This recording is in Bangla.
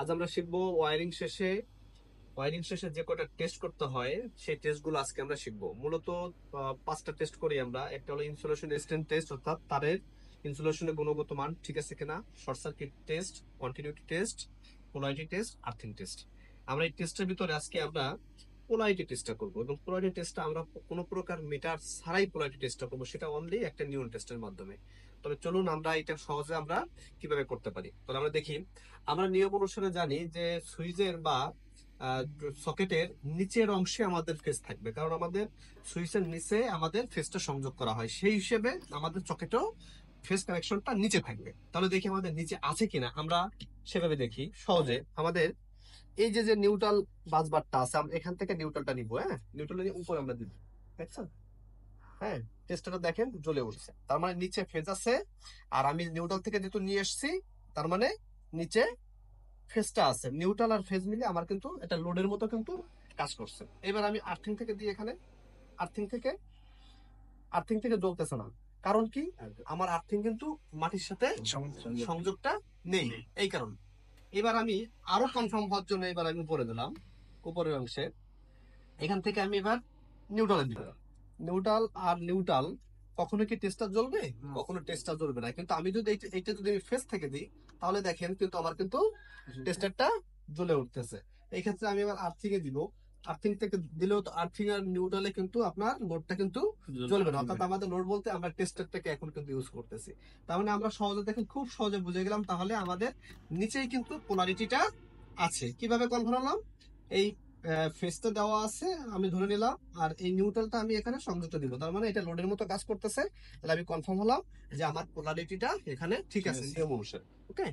আজ আমরা শিখবো ওয়ারিং শেষে যে কটা টেস্ট করতে হয় সেই টেস্টগুলো আজকে আমরা শিখবো। মূলত 5টা টেস্ট করি আমরা। একটা হলো ইনসুলেশন রেজিস্ট্যান্ট টেস্ট, অর্থাৎ তারের ইনসুলেশনের গুণগত মান ঠিক আছে কিনা, short circuit test, continuity test, polarity test, earthing test. আমরা এই টেস্টের ভিতরে আজকে আমরা পোলারিটি টেস্টটা করবো, এবং পোলারিটি টেস্টটা আমরা কোনো প্রকার মিটার ছাড়াই পোলারিটি টেস্টটা করবো, সেটা অনলি একটা নিউন টেস্টের মাধ্যমে। তবে চলুন আমরা এটা সহজে আমরা কিভাবে করতে পারি। তাহলে আমরা দেখি। আমরা নিয়ম অনুসারে জানি যে সুইচের বা সকেটের নিচের অংশে আমাদের ফেজ থাকবে, কারণ আমাদের সুইচের নিচে আমাদের ফেজটা সংযোগ করা হয়, সেই হিসেবে আমাদের সকেটেও ফেজ কানেকশনটা নিচে থাকবে। তাহলে দেখি আমাদের নিচে আছে কিনা, আমরা সেভাবে দেখি সহজে। আমাদের এই যে যে নিউট্রাল বাসবারটা আছে, আমরা এখান থেকে নিউট্রালটা নিব। হ্যাঁ, নিউট্রালটা নিয়ে উপরে আমরা দিব, দেখছেন? হ্যাঁ, টেস্টারটা দেখেন জ্বলে উঠছে, তার মানে নিচে ফেজ আছে। আর আমি নিউট্রাল থেকে যেহেতু নিয়ে এসেছি, তার মানে নিচে ফেজটা আছে। নিউট্রাল আর ফেজ মিলে আমার কিন্তু এটা লোডের মতো কিন্তু কাজ করছে। এবার আমি আর্থিং থেকে দিই এখানে। আর্থিং থেকে জ্বলতেছে না, কারণ কি? আমার আর্থিং কিন্তু মাটির সাথে সংযোগটা নেই, এই কারণে। এবার আমি আরো কনফার্ম হওয়ার জন্য এবার আমি উপরে দিলাম, উপরের অংশে। এখান থেকে আমি এবার নিউট্রালে দিব। নিউট্রাল কখনো কি টেস্টার জ্বলবে? কখনো টেস্টার জ্বলবে না। কিন্তু আমি যদি এইটা যদি আমি ফেস থেকে দিই, তাহলে দেখেন কিন্তু আমার কিন্তু টেস্টারটা জ্বলে উঠতেছে। এই ক্ষেত্রে আমি এবার আর্থিং এ দিব। আর্থিং থেকে দিলেও তো আর্থিং আর নিউট্রালে কিন্তু আপনার লোডটা কিন্তু জ্বলবে না। অর্থাৎ আমাদের লোড বলতে আমরা টেস্টারটাকে এখন কিন্তু ইউজ করতেছি। তার মানে আমরা সহজে দেখেন, খুব সহজে বুঝে গেলাম। তাহলে আমাদের নিচেই কিন্তু পোলারিটিটা আছে। কিভাবে কনফার্ম হলাম? এই ফেসটা দেওয়া আছে, আমি ধরে নিলাম, আর এই নিউট্রালটা আমি এখানে সংযুক্ত দিব, তার মানে এটা লোডের মতো কাজ করতেছে। তাহলে আমি কনফার্ম হলাম যে আমার পোলারিটিটা এখানে ঠিক আছে নিয়ম অনুসারে। ওকে।